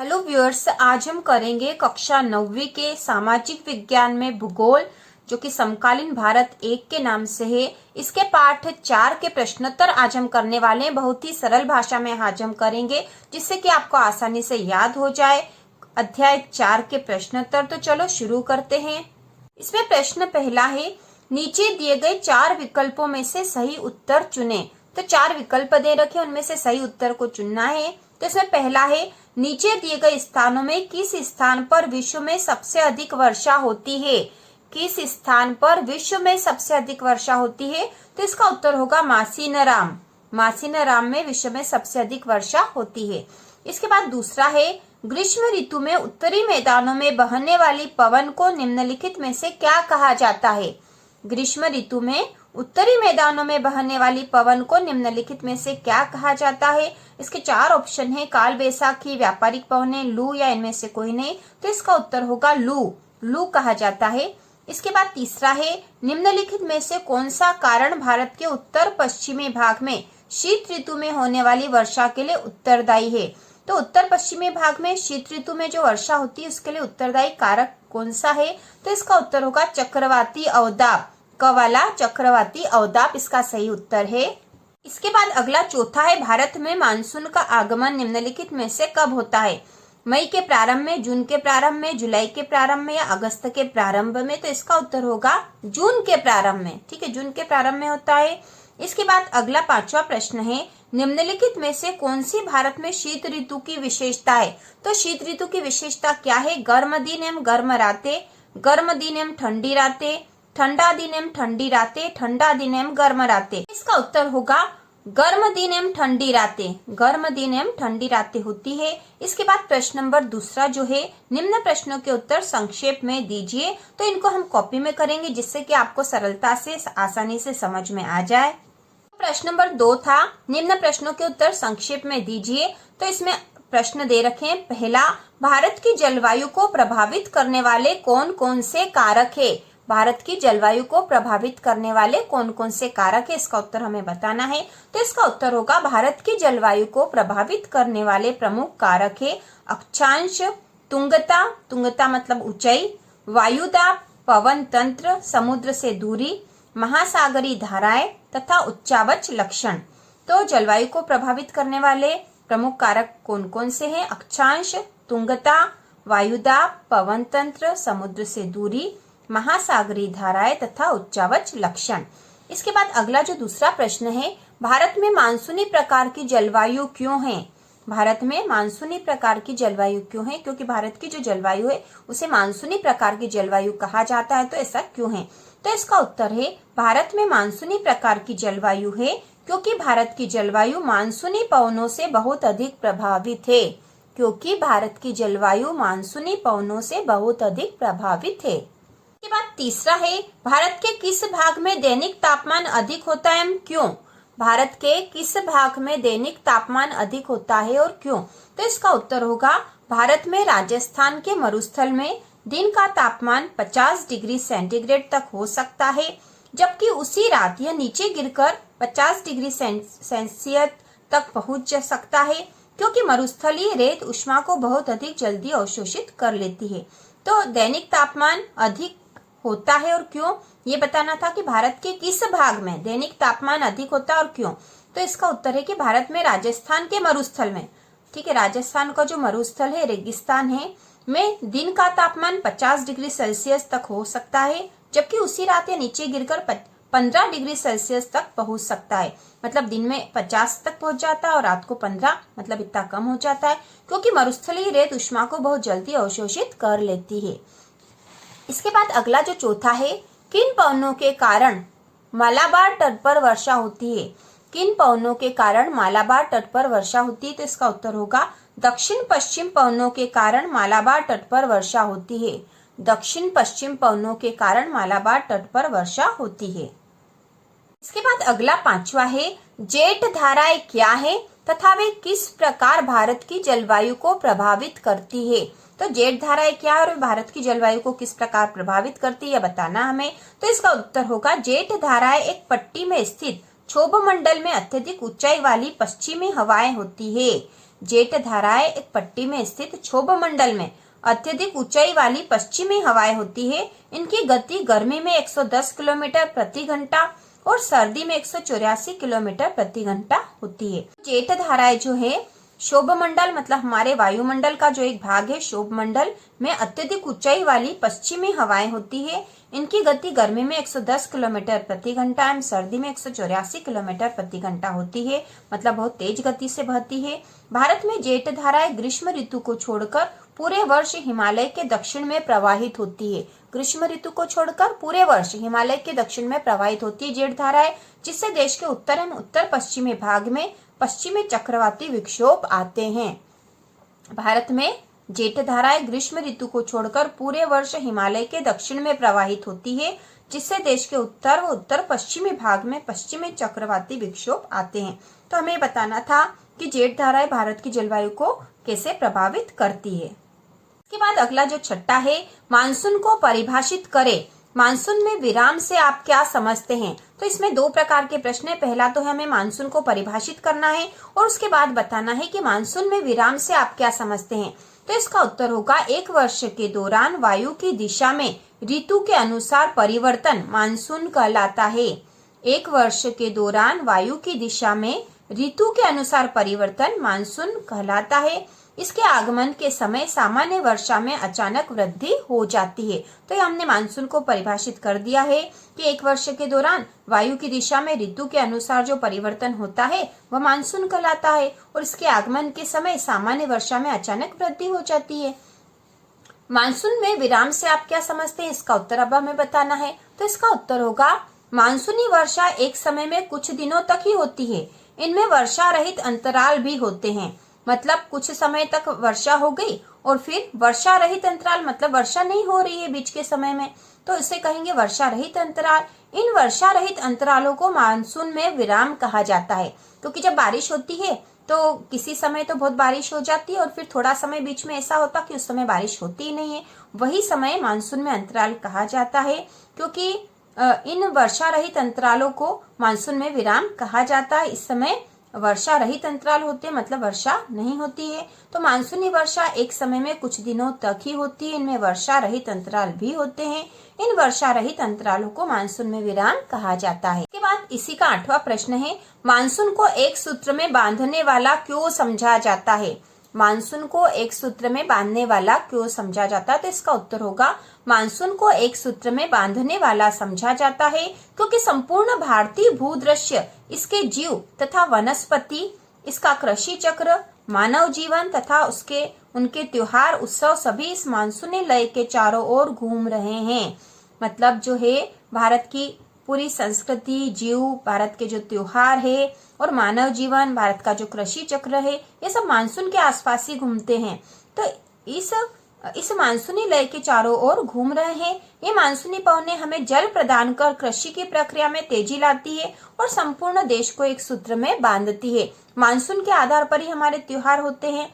Hello viewers, आज हम करेंगे कक्षा 9वीं के सामाजिक विज्ञान में भूगोल, जो कि समकालीन भारत 1 के नाम से है। इसके पाठ 4 के प्रश्नोत्तर आज हम करने वाले हैं। बहुत ही सरल भाषा में आज हम करेंगे, जिससे कि आपको आसानी से याद हो जाए अध्याय 4 के प्रश्नोत्तर। तो चलो शुरू करते हैं। इसमें प्रश्न पहला है, नीचे दिए गए 4 विकल्पों में से सही उत्तर चुने। तो 4 विकल्प दे रखे, उनमें से सही उत्तर को चुनना है। तो इसमें पहला है, नीचे दिए गए स्थानों में किस स्थान पर विश्व में सबसे अधिक वर्षा होती है? किस स्थान पर विश्व में सबसे अधिक वर्षा होती है? तो इसका उत्तर होगा मासिनराम। मासिनराम में विश्व में सबसे अधिक वर्षा होती है। इसके बाद दूसरा है, ग्रीष्म ऋतु में उत्तरी मैदानों में बहने वाली पवन को निम्नलिखित में से क्या कहा जाता है? ग्रीष्म ऋतु में उत्तरी मैदानों में बहने वाली पवन को निम्नलिखित में से क्या कहा जाता है? इसके 4 ऑप्शन है, काल बैसाखी, व्यापारिक पवनें, लू या इनमें से कोई नहीं। तो इसका उत्तर होगा लू। लू कहा जाता है। इसके बाद तीसरा है, निम्नलिखित में से कौन सा कारण भारत के उत्तर पश्चिमी भाग में शीत ऋतु में होने वाली वर्षा के लिए उत्तरदायी है? तो उत्तर पश्चिमी भाग में शीत ऋतु में जो वर्षा होती है, उसके लिए उत्तरदायी कारक कौन सा है? तो इसका उत्तर होगा चक्रवाती अवदाब। कवाला चक्रवाती अवदाब इसका सही उत्तर है। इसके बाद अगला चौथा है, भारत में मानसून का आगमन निम्नलिखित में से कब होता है? मई के प्रारंभ में, जून के प्रारंभ में, जुलाई के प्रारंभ में या अगस्त के प्रारंभ में? तो इसका उत्तर होगा जून के प्रारंभ में। ठीक है, जून के प्रारंभ में होता है। इसके बाद अगला 5वां प्रश्न है, निम्नलिखित में से कौन सी भारत में शीत ऋतु की विशेषता है? तो शीत ऋतु की विशेषता क्या है? गर्म दिन एवं गर्म रातें, गर्म दिन एवं ठंडी रातें, ठंडा दिन एवं ठंडी रातें, ठंडा दिन एवं गर्म रातें। इसका उत्तर होगा गर्म दिन एवं ठंडी रातें। गर्म दिन एवं ठंडी रातें होती है। इसके बाद प्रश्न नंबर दूसरा जो है, निम्न प्रश्नों के उत्तर संक्षेप में दीजिए। तो इनको हम कॉपी में करेंगे, जिससे कि आपको सरलता से आसानी से समझ में आ जाए। प्रश्न नंबर 2 था, निम्न प्रश्नों के उत्तर संक्षेप में दीजिए। तो इसमें प्रश्न दे रखे हैं, पहला, भारत की जलवायु को प्रभावित करने वाले कौन कौन से कारक है? भारत की जलवायु को प्रभावित करने वाले कौन कौन से कारक है? इसका उत्तर हमें बताना है। तो इसका उत्तर होगा, भारत की जलवायु को प्रभावित करने वाले प्रमुख कारक है अक्षांश, तुंगता, तुंगता मतलब ऊंचाई, वायुदाब, पवन तंत्र, समुद्र से दूरी, महासागरी धाराएं तथा उच्चावच लक्षण। तो जलवायु को प्रभावित करने वाले प्रमुख कारक कौन कौन से हैं? अक्षांश, तुंगता, वायुदाब, पवन तंत्र, समुद्र से दूरी, महासागरी धाराएं तथा उच्चावच लक्षण। इसके बाद अगला जो दूसरा प्रश्न है, भारत में मानसूनी प्रकार की जलवायु क्यों है? भारत में मानसूनी प्रकार की जलवायु क्यों है? क्योंकि भारत की जो जलवायु है उसे मानसूनी प्रकार की जलवायु कहा जाता है। तो ऐसा क्यों है? तो इसका उत्तर है, भारत में मानसूनी प्रकार की जलवायु है क्योंकि भारत की जलवायु मानसूनी पवनों से बहुत अधिक प्रभावित है। क्योंकि भारत की जलवायु मानसूनी पवनों से बहुत अधिक प्रभावित है। इसके बाद तीसरा है, भारत के किस भाग में दैनिक तापमान अधिक होता है एवं क्यों? भारत के किस भाग में दैनिक तापमान अधिक होता है और क्यों? तो इसका उत्तर होगा, भारत में राजस्थान के मरुस्थल में दिन का तापमान 50 डिग्री सेंटीग्रेड तक हो सकता है, जबकि उसी रात यह नीचे गिरकर 50 डिग्री सेल्सियस तक पहुंच सकता है, क्योंकि मरुस्थलीय रेत उष्मा को बहुत अधिक जल्दी अवशोषित कर लेती है। तो दैनिक तापमान अधिक होता है और क्यों, ये बताना था कि भारत के किस भाग में दैनिक तापमान अधिक होता है और क्यों। तो इसका उत्तर है कि भारत में राजस्थान के मरुस्थल में, ठीक है, राजस्थान का जो मरुस्थल है, रेगिस्तान है, में दिन का तापमान 50 डिग्री सेल्सियस तक हो सकता है, जबकि उसी रात ये नीचे गिरकर 15 डिग्री सेल्सियस तक पहुंच सकता है। मतलब दिन में 50 तक पहुंच जाता है और रात को 15, मतलब इतना कम हो जाता है, क्योंकि मरुस्थलीय रेत उष्मा को बहुत जल्दी अवशोषित कर लेती है। इसके बाद अगला जो चौथा है, किन पवनों के कारण मालाबार तट पर वर्षा होती है? किन पवनों के कारण मालाबार तट पर वर्षा होती है? तो इसका उत्तर होगा, दक्षिण पश्चिम पवनों के कारण मालाबार तट पर वर्षा होती है। दक्षिण पश्चिम पवनों के कारण मालाबार तट पर वर्षा होती है। इसके बाद अगला 5वां है, जेठ धाराएं क्या है तथा वे किस प्रकार भारत की जलवायु को प्रभावित करती है? तो जेठ धाराएं क्या है और भारत की जलवायु को किस प्रकार प्रभावित करती है, बताना हमें। तो इसका उत्तर होगा, जेठ धाराएं एक पट्टी में स्थित क्षोभ मंडल में अत्यधिक ऊंचाई वाली पश्चिमी हवाएं होती है। जेट धाराएं एक पट्टी में स्थित क्षोभ मंडल में अत्यधिक ऊंचाई वाली पश्चिमी हवाएं होती है। इनकी गति गर्मी में 110 किलोमीटर प्रति घंटा और सर्दी में 184 किलोमीटर प्रति घंटा होती है। जेट धाराएं जो है क्षोभ मंडल मतलब हमारे वायुमंडल का जो एक भाग है, क्षोभ मंडल में अत्यधिक ऊंचाई वाली पश्चिमी हवाएं होती है। इनकी गति गर्मी में 110 किलोमीटर प्रति घंटा एवं सर्दी में 184 किलोमीटर प्रति घंटा होती है, मतलब बहुत तेज गति से बहती है। भारत में जेट धाराएं ग्रीष्म ऋतु को छोड़कर पूरे वर्ष हिमालय के दक्षिण में प्रवाहित होती है। ग्रीष्म ऋतु को छोड़कर पूरे वर्ष हिमालय के दक्षिण में प्रवाहित होती है जेट धाराएं, जिससे देश के उत्तर एवं उत्तर पश्चिमी भाग में पश्चिमी चक्रवाती विक्षोभ आते हैं। भारत में जेठ धाराएं ग्रीष्म ऋतु को छोड़कर पूरे वर्ष हिमालय के दक्षिण में प्रवाहित होती है, जिससे देश के उत्तर व उत्तर पश्चिमी भाग में पश्चिमी चक्रवाती विक्षोभ आते हैं। तो हमें बताना था कि जेठ धाराएं भारत की जलवायु को कैसे प्रभावित करती है। इसके बाद अगला जो छठा है, मानसून को परिभाषित करें। मानसून में विराम से आप क्या समझते हैं? तो इसमें दो प्रकार के प्रश्न है। पहला तो है हमें मानसून को परिभाषित करना है और उसके बाद बताना है कि मानसून में विराम से आप क्या समझते हैं। तो इसका उत्तर होगा, एक वर्ष के दौरान वायु की दिशा में ऋतु के अनुसार परिवर्तन मानसून कहलाता है। एक वर्ष के दौरान वायु की दिशा में ऋतु के अनुसार परिवर्तन मानसून कहलाता है। इसके आगमन के समय सामान्य वर्षा में अचानक वृद्धि हो जाती है। तो ये हमने मानसून को परिभाषित कर दिया है कि एक वर्ष के दौरान वायु की दिशा में ऋतु के अनुसार जो परिवर्तन होता है वह मानसून कहलाता है और इसके आगमन के समय सामान्य वर्षा में अचानक वृद्धि हो जाती है। मानसून में विराम से आप क्या समझते हैं? इसका उत्तर अब हमें बताना है। तो इसका उत्तर होगा, मानसूनी वर्षा एक समय में कुछ दिनों तक ही होती है। इनमें वर्षा रहित अंतराल भी होते हैं, मतलब कुछ समय तक वर्षा हो गई और फिर वर्षा रहित अंतराल मतलब वर्षा नहीं हो रही है बीच के समय में, तो इसे कहेंगे वर्षा रहित अंतराल। इन वर्षा रहित अंतरालों को मानसून में विराम कहा जाता है, क्योंकि जब बारिश होती है तो किसी समय तो बहुत बारिश हो जाती है और फिर थोड़ा समय बीच में ऐसा होता कि उस समय बारिश होती ही नहीं है, वही समय मानसून में अंतराल कहा जाता है। क्योंकि इन वर्षा रहित अंतरालों को मानसून में विराम कहा जाता है। इस समय वर्षा रहित अंतराल होते हैं, मतलब वर्षा नहीं होती है। तो मानसूनी वर्षा एक समय में कुछ दिनों तक ही होती है। इनमें वर्षा रहित अंतराल भी होते हैं। इन वर्षा रहित अंतरालों को मानसून में विराम कहा जाता है। इसके बाद इसी का 8वां प्रश्न है, मानसून को एक सूत्र में बांधने वाला क्यों समझा जाता है? मानसून को एक सूत्र में बांधने वाला क्यों समझा जाता है? तो इसका उत्तर होगा, मानसून को एक सूत्र में बांधने वाला समझा जाता है क्योंकि संपूर्ण भारतीय भूदृश्य, इसके जीव तथा वनस्पति, इसका कृषि चक्र, मानव जीवन तथा उनके त्योहार उत्सव सभी इस मानसूनी लय के चारों ओर घूम रहे हैं। मतलब जो है भारत की पूरी संस्कृति, जीव, भारत के जो त्योहार है और मानव जीवन, भारत का जो कृषि चक्र है, ये सब मानसून के आसपास ही घूमते हैं। तो इस मानसूनी लय के चारों ओर घूम रहे हैं। ये मानसूनी पवनें हमें जल प्रदान कर कृषि की प्रक्रिया में तेजी लाती है और संपूर्ण देश को एक सूत्र में बांधती है। मानसून के आधार पर ही हमारे त्योहार होते हैं।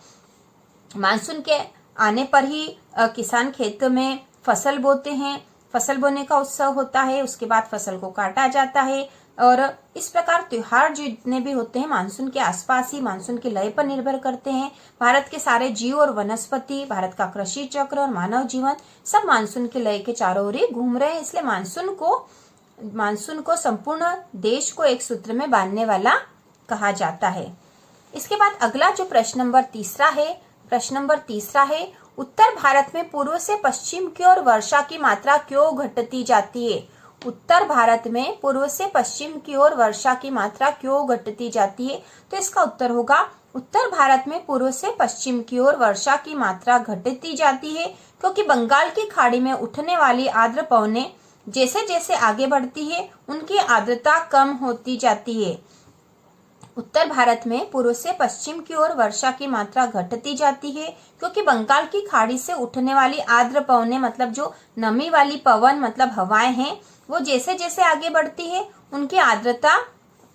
मानसून के आने पर ही किसान खेत में फसल बोते हैं, फसल बोने का उत्सव होता है, उसके बाद फसल को काटा जाता है और इस प्रकार त्योहार जितने भी होते हैं मानसून के आसपास ही मानसून के लय पर निर्भर करते हैं। भारत के सारे जीव और वनस्पति, भारत का कृषि चक्र और मानव जीवन सब मानसून के लय के चारों ओर घूम रहे हैं। इसलिए मानसून को संपूर्ण देश को एक सूत्र में बांधने वाला कहा जाता है। इसके बाद अगला जो प्रश्न नंबर तीसरा है, उत्तर भारत में पूर्व से पश्चिम की ओर वर्षा की मात्रा क्यों घटती जाती है? उत्तर भारत में पूर्व से पश्चिम की ओर वर्षा की मात्रा क्यों घटती जाती है? तो इसका उत्तर होगा, उत्तर भारत में पूर्व से पश्चिम की ओर वर्षा की मात्रा घटती जाती है क्योंकि बंगाल की खाड़ी में उठने वाली आर्द्र पवनें जैसे जैसे आगे बढ़ती है उनकी आर्द्रता कम होती जाती है। उत्तर भारत में पूर्व से पश्चिम की ओर वर्षा की मात्रा घटती जाती है क्योंकि बंगाल की खाड़ी से उठने वाली आर्द्र पवनें, मतलब जो नमी वाली पवन मतलब हवाएं हैं, वो जैसे जैसे आगे बढ़ती है उनकी आर्द्रता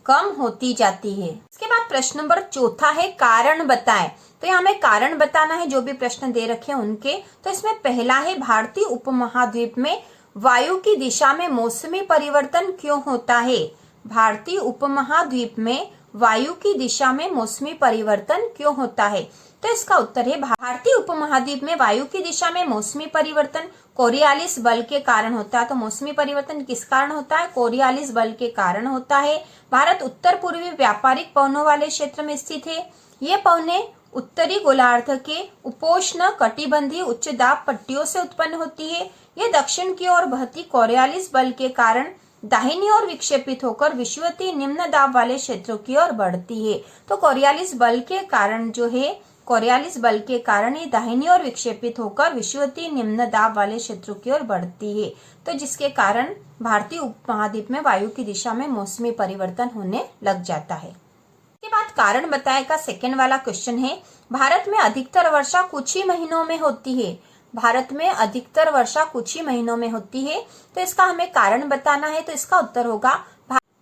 कम होती जाती है। इसके बाद प्रश्न नंबर 4 है, कारण बताएं। तो यहाँ हमें कारण बताना है जो भी प्रश्न दे रखे हैं उनके। तो इसमें पहला है, भारतीय उपमहाद्वीप में वायु की दिशा में मौसमी परिवर्तन क्यों होता है? भारतीय उपमहाद्वीप में वायु की दिशा में मौसमी परिवर्तन क्यों होता है? तो इसका उत्तर है भारतीय उपमहाद्वीप में वायु की दिशा में मौसमी परिवर्तन कोरियालिस बल के कारण होता है। तो मौसमी परिवर्तन किस कारण होता है? कोरियालिस बल के कारण होता है। भारत उत्तर पूर्वी व्यापारिक पवनों वाले क्षेत्र में स्थित है। ये पवने उत्तरी गोलार्ध के उपोष्ण कटिबंधीय उच्च दाब पट्टियों से उत्पन्न होती है। ये दक्षिण की ओर बहती कोरियालिस बल के कारण दाहिनी ओर विक्षेपित होकर विषुवतीय निम्न दाब वाले क्षेत्रों की ओर बढ़ती है। तो कोरियालिस बल के कारण जो है, कोरियालिस बल के कारण ये दाहिनी ओर विक्षेपित होकर विषुवतीय निम्न दाब वाले क्षेत्रों की ओर बढ़ती है। तो जिसके कारण भारतीय उपमहाद्वीप में वायु की दिशा में मौसमी परिवर्तन होने लग जाता है। इसके बाद कारण बताए का सेकेंड वाला क्वेश्चन है, भारत में अधिकतर वर्षा कुछ ही महीनों में होती है। भारत में अधिकतर वर्षा कुछ ही महीनों में होती है। तो इसका हमें कारण बताना है। तो इसका उत्तर होगा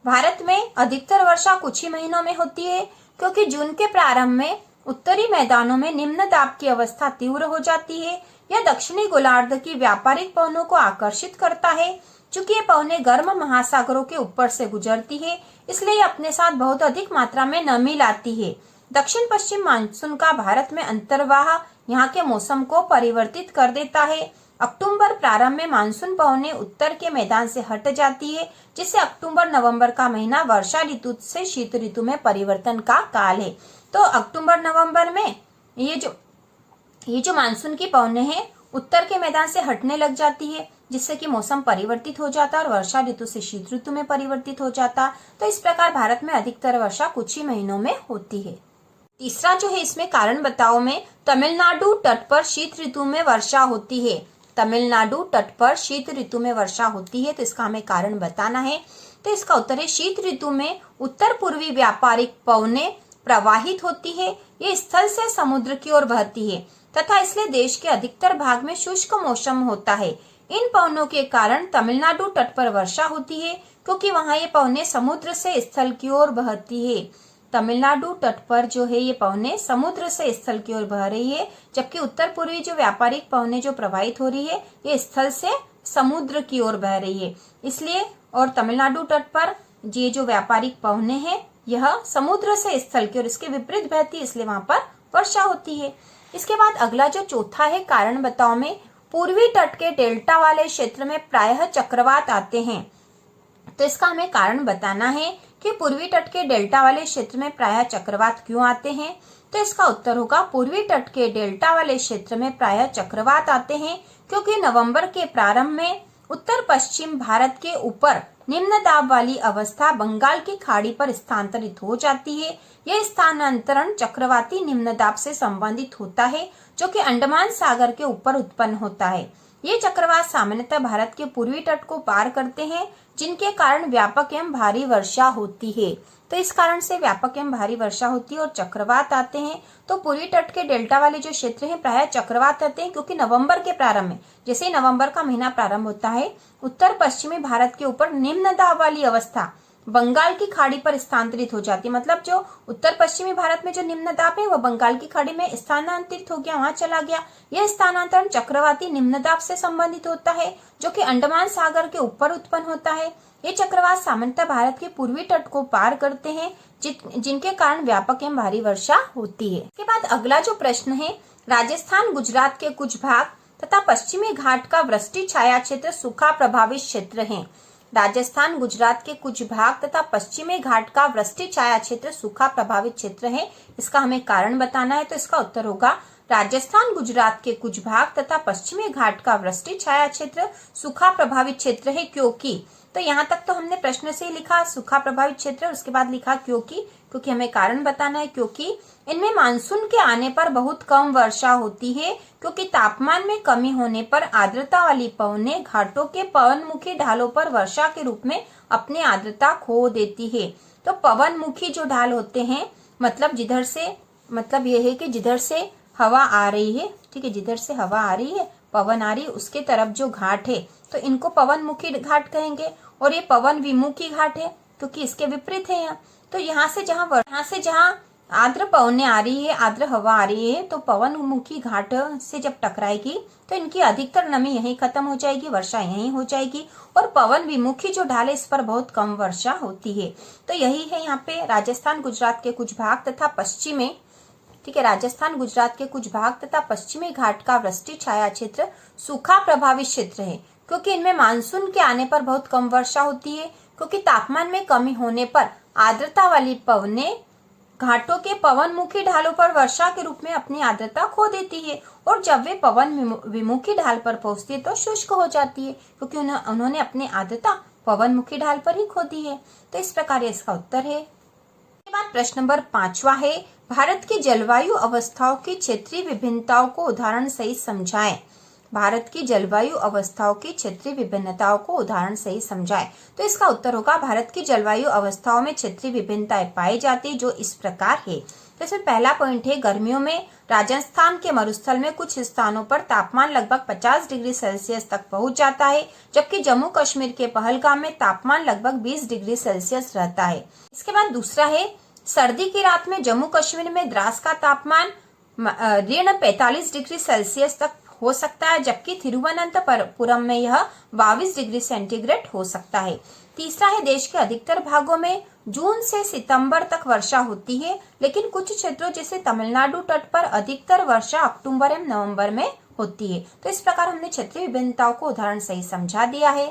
भारत में अधिकतर वर्षा कुछ ही महीनों में होती है क्योंकि जून के प्रारंभ में उत्तरी मैदानों में निम्न दाब की अवस्था तीव्र हो जाती है। यह दक्षिणी गोलार्ध की व्यापारिक पवनों को आकर्षित करता है। चूंकि ये पवनें गर्म महासागरों के ऊपर से गुजरती है, इसलिए ये अपने साथ बहुत अधिक मात्रा में नमी लाती है। दक्षिण पश्चिम मानसून का भारत में अंतर्वाह यहाँ के मौसम को परिवर्तित कर देता है। अक्टूबर प्रारंभ में मानसून पवनें उत्तर के मैदान से हट जाती है, जिससे अक्टूबर नवंबर का महीना वर्षा ऋतु से शीत ऋतु में परिवर्तन का काल है। तो अक्टूबर नवंबर में ये जो मानसून की पवनें हैं उत्तर के मैदान से हटने लग जाती है, जिससे कि मौसम परिवर्तित हो जाता और वर्षा ऋतु से शीत ऋतु में परिवर्तित हो जाता। तो इस प्रकार भारत में अधिकतर वर्षा कुछ ही महीनों में होती है। तीसरा जो है इसमें कारण बताओ में, तमिलनाडु तट पर शीत ऋतु में वर्षा होती है। तमिलनाडु तट पर शीत ऋतु में वर्षा होती है। तो इसका हमें कारण बताना है। तो इसका उत्तर है शीत ऋतु में उत्तर पूर्वी व्यापारिक पवनें प्रवाहित होती है। ये स्थल से समुद्र की ओर बहती है तथा इसलिए देश के अधिकतर भाग में शुष्क मौसम होता है। इन पवनों के कारण तमिलनाडु तट पर वर्षा होती है क्योंकि वहां ये पवनें समुद्र से स्थल की ओर बहती है। तमिलनाडु तट पर जो है ये पवनें समुद्र से स्थल की ओर बह रही है, जबकि उत्तर पूर्वी जो व्यापारिक पवनें जो प्रवाहित हो रही है ये स्थल से समुद्र की ओर बह रही है। इसलिए और तमिलनाडु तट पर ये जो व्यापारिक पवनें हैं यह समुद्र से स्थल की ओर इसके विपरीत बहती है, इसलिए वहां पर वर्षा होती है। इसके बाद अगला जो चौथा है कारण बताओ में, पूर्वी तट के डेल्टा वाले क्षेत्र में प्रायः चक्रवात आते हैं। तो इसका हमें कारण बताना है कि पूर्वी तट के डेल्टा वाले क्षेत्र में प्रायः चक्रवात क्यों आते हैं। तो इसका उत्तर होगा पूर्वी तट के डेल्टा वाले क्षेत्र में प्रायः चक्रवात आते हैं क्योंकि नवंबर के प्रारंभ में उत्तर पश्चिम भारत के ऊपर निम्न दाब वाली अवस्था बंगाल की खाड़ी पर स्थानांतरित हो जाती है। यह स्थानांतरण चक्रवाती निम्न दाब से संबंधित होता है जो कि अंडमान सागर के ऊपर उत्पन्न होता है। ये चक्रवात सामान्यतः भारत के पूर्वी तट को पार करते हैं, जिनके कारण व्यापक एवं भारी वर्षा होती है। तो इस कारण से व्यापक एवं भारी वर्षा होती है और चक्रवात आते हैं। तो पूर्वी तट के डेल्टा वाले जो क्षेत्र हैं प्रायः चक्रवात आते हैं क्योंकि नवंबर के प्रारंभ में, जैसे ही नवंबर का महीना प्रारंभ होता है, उत्तर पश्चिमी भारत के ऊपर निम्न दाब वाली अवस्था बंगाल की खाड़ी पर स्थानांतरित हो जाती है। मतलब जो उत्तर पश्चिमी भारत में जो निम्न दाब है वह बंगाल की खाड़ी में स्थानांतरित हो गया, वहां चला गया। यह स्थानांतरण चक्रवाती निम्न दाब से संबंधित होता है जो कि अंडमान सागर के ऊपर उत्पन्न होता है। ये चक्रवात सामान्यतः भारत के पूर्वी तट को पार करते हैं, जिनके कारण व्यापक एवं भारी वर्षा होती है। इसके बाद अगला जो प्रश्न है, राजस्थान गुजरात के कुछ भाग तथा पश्चिमी घाट का वृष्टि छाया क्षेत्र सूखा प्रभावित क्षेत्र है। राजस्थान गुजरात के कुछ भाग तथा पश्चिमी घाट का वृष्टि छाया क्षेत्र सूखा प्रभावित क्षेत्र है। इसका हमें कारण बताना है। तो इसका उत्तर होगा राजस्थान गुजरात के कुछ भाग तथा पश्चिमी घाट का वृष्टि छाया क्षेत्र सूखा प्रभावित क्षेत्र है क्योंकि। तो यहाँ तक तो हमने प्रश्न से ही लिखा सूखा प्रभावित क्षेत्र, उसके बाद लिखा क्योंकि हमें कारण बताना है। क्योंकि इनमें मानसून के आने पर बहुत कम वर्षा होती है क्योंकि तापमान में कमी होने पर आर्द्रता वाली पवनें घाटों के पवनमुखी ढालों पर वर्षा के रूप में अपनी आर्द्रता खो देती है। तो पवनमुखी जो ढाल होते हैं मतलब जिधर से, मतलब यह है कि जिधर से हवा आ रही है, ठीक है, जिधर से हवा आ रही है, पवन आ रही है, उसके तरफ जो घाट है तो इनको पवनमुखी घाट कहेंगे। और ये पवन विमुखी घाट है क्योंकि इसके विपरीत है यहाँ। तो यहाँ से जहाँ आर्द्र पवनें आ रही है, आर्द्र हवा आ रही है, तो पवनमुखी घाट से जब टकराएगी तो इनकी अधिकतर नमी यहीं खत्म हो जाएगी, वर्षा यहीं हो जाएगी, और पवन विमुखी जो ढाल है इस पर बहुत कम वर्षा होती है। तो यही है यहाँ पे राजस्थान गुजरात के कुछ भाग तथा पश्चिमी, ठीक है, राजस्थान गुजरात के कुछ भाग तथा पश्चिमी घाट का वृष्टि छाया क्षेत्र सूखा प्रभावित क्षेत्र है, क्योंकि इनमें मानसून के आने पर बहुत कम वर्षा होती है, क्योंकि तापमान में कमी होने पर आर्द्रता वाली पवनें घाटों के पवनमुखी ढालों पर वर्षा के रूप में अपनी आर्द्रता खो देती है, और जब वे पवन विमुखी ढाल पर पहुंचती है तो शुष्क हो जाती है, क्योंकि उन्होंने अपनी आर्द्रता पवनमुखी ढाल पर ही खो दी है। तो इस प्रकार इसका उत्तर है। इसके बाद प्रश्न नंबर 5वां है, भारत की जलवायु अवस्थाओं की क्षेत्रीय विभिन्नताओं को उदाहरण सहित समझाएं। भारत की जलवायु अवस्थाओं की क्षेत्रीय विभिन्नताओं को उदाहरण सहित समझाएं। तो इसका उत्तर होगा, भारत की जलवायु अवस्थाओं में क्षेत्रीय विभिन्नताएं पाई जाती जो इस प्रकार है। तो इसमें पहला पॉइंट है, गर्मियों में राजस्थान के मरुस्थल में कुछ स्थानों पर तापमान लगभग 50 डिग्री सेल्सियस तक पहुंच जाता है, जबकि जम्मू कश्मीर के पहलगाम में तापमान लगभग 20 डिग्री सेल्सियस रहता है। इसके बाद दूसरा है, सर्दी की रात में जम्मू कश्मीर में द्रास का तापमान ऋण 45 डिग्री सेल्सियस तक हो सकता है, जबकि तिरुवनंतपुरम में यह 22 डिग्री सेंटीग्रेड हो सकता है। तीसरा है, देश के अधिकतर भागों में जून से सितंबर तक वर्षा होती है, लेकिन कुछ क्षेत्रों जैसे तमिलनाडु तट पर अधिकतर वर्षा अक्टूबर एवं नवंबर में होती है। तो इस प्रकार हमने क्षेत्रीय विभिन्नताओं को उदाहरण सही समझा दिया है।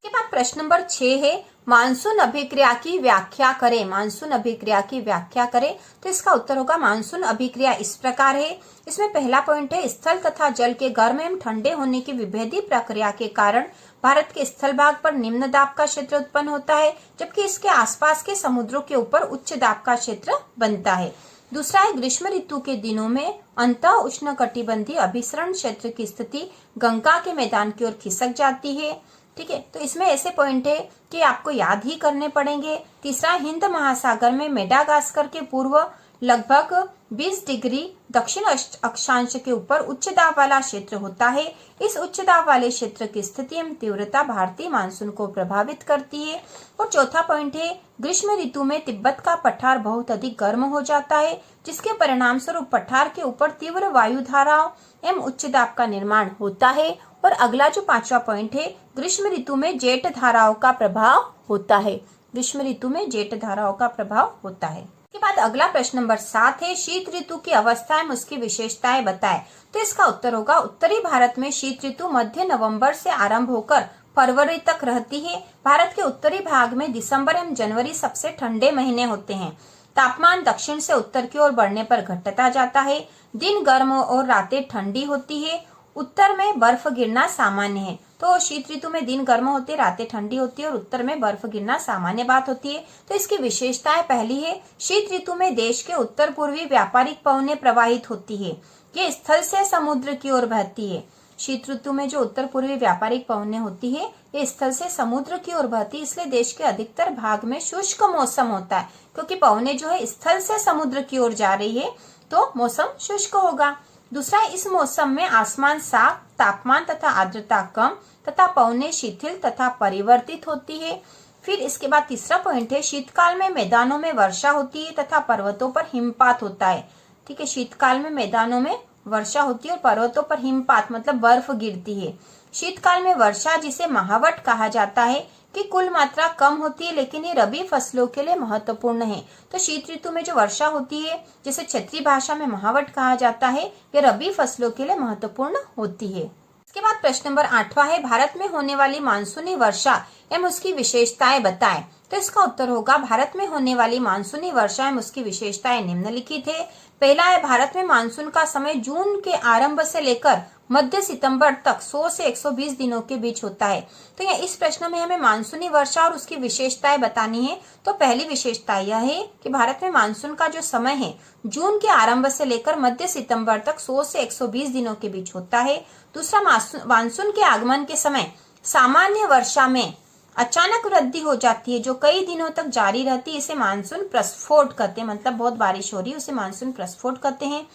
इसके बाद प्रश्न नंबर 6 है, मानसून अभिक्रिया की व्याख्या करें। मानसून अभिक्रिया की व्याख्या करें। तो इसका उत्तर होगा, मानसून अभिक्रिया इस प्रकार है। इसमें पहला पॉइंट है, स्थल तथा जल के गर्म एवं ठंडे होने की विभेदी प्रक्रिया के कारण भारत के स्थल भाग पर निम्न दाब का क्षेत्र उत्पन्न होता है, जबकि इसके आसपास के समुद्रों के ऊपर उच्च दाब का क्षेत्र बनता है। दूसरा है, ग्रीष्म ऋतु के दिनों में अंतः उष्णकटिबंधीय अभिसरण क्षेत्र की स्थिति गंगा के मैदान की ओर खिसक जाती है। ठीक है, तो इसमें ऐसे पॉइंट है कि आपको याद ही करने पड़ेंगे। तीसरा, हिंद महासागर में मेडागास्कर के पूर्व लगभग 20 डिग्री दक्षिण अक्षांश के ऊपर उच्च दाब वाला क्षेत्र होता है। इस उच्च दाब वाले क्षेत्र की स्थिति एवं तीव्रता भारतीय मानसून को प्रभावित करती है। और चौथा पॉइंट है, ग्रीष्म ऋतु में तिब्बत का पठार बहुत अधिक गर्म हो जाता है, जिसके परिणाम स्वरूप पठार के ऊपर तीव्र वायु धाराओं एवं उच्च दाब का निर्माण होता है। और अगला जो 5वां पॉइंट है, ग्रीष्म ऋतु में जेट धाराओं का प्रभाव होता है। ग्रीष्म ऋतु में जेट धाराओं का प्रभाव होता है। इसके बाद अगला प्रश्न नंबर 7 है, शीत ऋतु की अवस्थाएं उसकी विशेषताएं बताएं। तो इसका उत्तर होगा, उत्तरी भारत में शीत ऋतु मध्य नवंबर से आरंभ होकर फरवरी तक रहती है। भारत के उत्तरी भाग में दिसंबर एवं जनवरी सबसे ठंडे महीने होते हैं। तापमान दक्षिण से उत्तर की ओर बढ़ने पर घटता जाता है। दिन गर्म और रातें ठंडी होती है। उत्तर में बर्फ गिरना सामान्य है। तो शीत ऋतु में दिन गर्म होते, रातें ठंडी होती है और उत्तर में बर्फ गिरना सामान्य बात होती है। तो इसकी विशेषताएं, पहली है, शीत ऋतु में देश के उत्तर पूर्वी व्यापारिक पवनें प्रवाहित होती है। ये स्थल से समुद्र की ओर बहती है। शीत ऋतु में जो उत्तर पूर्वी व्यापारिक पवनें होती है, ये स्थल से समुद्र की ओर बहती है, इसलिए देश के अधिकतर भाग में शुष्क मौसम होता है, क्योंकि पवनें जो है स्थल से समुद्र की ओर जा रही है, तो मौसम शुष्क होगा। दूसरा, इस मौसम में आसमान साफ, तापमान तथा आर्द्रता कम तथा पवनें शिथिल तथा परिवर्तित होती है। फिर इसके बाद तीसरा पॉइंट है, शीतकाल में मैदानों में वर्षा होती है तथा पर्वतों पर हिमपात होता है। ठीक है, शीतकाल में मैदानों में वर्षा होती है और पर्वतों पर हिमपात मतलब बर्फ गिरती है। शीतकाल में वर्षा, जिसे महावट कहा जाता है, की कुल मात्रा कम होती है, लेकिन ये रबी फसलों के लिए महत्वपूर्ण है। तो शीत ऋतु में जो वर्षा होती है, जिसे क्षेत्रीय भाषा में महावट कहा जाता है, ये रबी फसलों के लिए महत्वपूर्ण होती है। इसके बाद प्रश्न नंबर 8वां है, भारत में होने वाली मानसूनी वर्षा एवं उसकी विशेषताएं बताएं। तो इसका उत्तर होगा, भारत में होने वाली मानसूनी वर्षा एवं उसकी विशेषताएं निम्नलिखित है। पहला है, भारत में मानसून का समय जून के आरंभ से लेकर मध्य सितंबर तक 100 से 120 दिनों के बीच होता है। तो यह इस प्रश्न में हमें मानसूनी वर्षा और उसकी विशेषताएं बतानी है। तो पहली विशेषता यह है कि भारत में मानसून का जो समय है जून के आरंभ से लेकर मध्य सितंबर तक 100 से 120 दिनों के बीच होता है। दूसरा, मानसून के आगमन के समय सामान्य वर्षा में अचानक वृद्धि हो जाती है, जो कई दिनों तक जारी रहती है। इसे मानसून प्रस्फोट कहते हैं, मतलब बहुत बारिश हो रही है, उसे मानसून प्रस्फोट कहते हैं।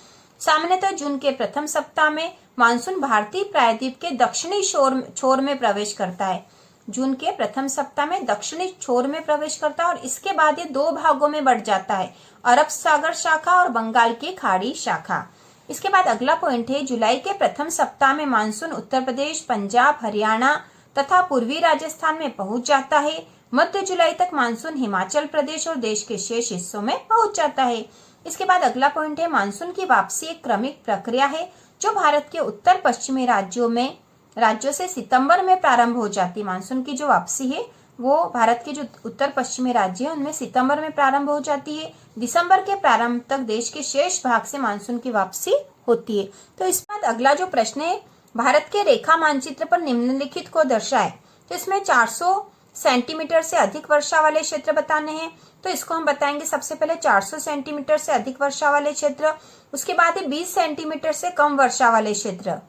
सामान्यतः जून के प्रथम सप्ताह में मानसून भारतीय प्रायद्वीप के दक्षिणी छोर में प्रवेश करता है। जून के प्रथम सप्ताह में दक्षिणी छोर में प्रवेश करता है और इसके बाद ये दो भागों में बढ़ जाता है, अरब सागर शाखा और बंगाल की खाड़ी शाखा। इसके बाद अगला पॉइंट है, जुलाई के प्रथम सप्ताह में मानसून उत्तर प्रदेश, पंजाब, हरियाणा तथा पूर्वी राजस्थान में पहुंच जाता है। मध्य जुलाई तक मानसून हिमाचल प्रदेश और देश के शेष हिस्सों में पहुंच जाता है। इसके बाद अगला पॉइंट है, मानसून की वापसी एक क्रमिक प्रक्रिया है जो भारत के उत्तर पश्चिमी राज्यों से सितंबर में प्रारंभ हो जाती है। मानसून की जो वापसी है वो भारत के जो उत्तर पश्चिमी राज्य है उनमें सितंबर में प्रारंभ हो जाती है। दिसंबर के प्रारंभ तक देश के शेष भाग से मानसून की वापसी होती है। तो इस बाद अगला जो प्रश्न है, भारत के रेखा मानचित्र पर निम्नलिखित को दर्शाए। तो इसमें 400 सेंटीमीटर से अधिक वर्षा वाले क्षेत्र बताने हैं। तो इसको हम बताएंगे सबसे पहले 400 सेंटीमीटर से अधिक वर्षा वाले क्षेत्र, उसके बाद है 20 सेंटीमीटर से कम वर्षा वाले क्षेत्र।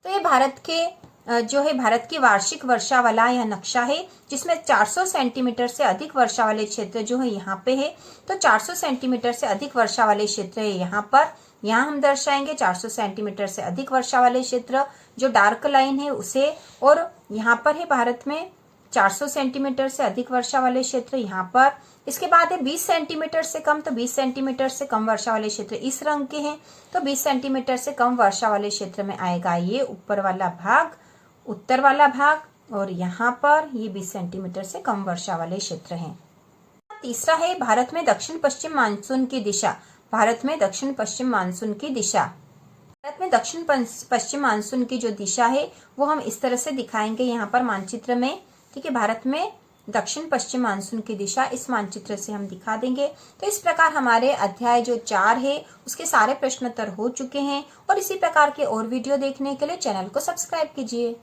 तो ये भारत की वार्षिक वर्षा वाला यह नक्शा है जिसमें 400 सेंटीमीटर से अधिक वर्षा वाले क्षेत्र जो है यहाँ पे है। तो 400 सेंटीमीटर से अधिक वर्षा वाले क्षेत्र है यहाँ हम दर्शाएंगे 400 सेंटीमीटर से अधिक वर्षा वाले क्षेत्र, जो डार्क लाइन है उसे। और यहाँ पर है भारत में 400 सेंटीमीटर से अधिक वर्षा वाले क्षेत्र यहाँ पर। इसके बाद है 20 सेंटीमीटर से कम, तो 20 सेंटीमीटर से कम वर्षा वाले क्षेत्र इस रंग के हैं। तो 20 सेंटीमीटर से कम वर्षा वाले क्षेत्र में आएगा ये ऊपर वाला भाग, उत्तर वाला भाग, और यहाँ पर ये 20 सेंटीमीटर से कम वर्षा वाले क्षेत्र हैं। तीसरा है, भारत में दक्षिण पश्चिम मानसून की दिशा। भारत में दक्षिण पश्चिम मानसून की दिशा। भारत में दक्षिण पश्चिम मानसून की जो दिशा है वो हम इस तरह से दिखाएंगे यहाँ पर मानचित्र में। ठीक है, भारत में दक्षिण पश्चिम मानसून की दिशा इस मानचित्र से हम दिखा देंगे। तो इस प्रकार हमारे अध्याय जो 4 है उसके सारे प्रश्नोत्तर हो चुके हैं। और इसी प्रकार के और वीडियो देखने के लिए चैनल को सब्सक्राइब कीजिए।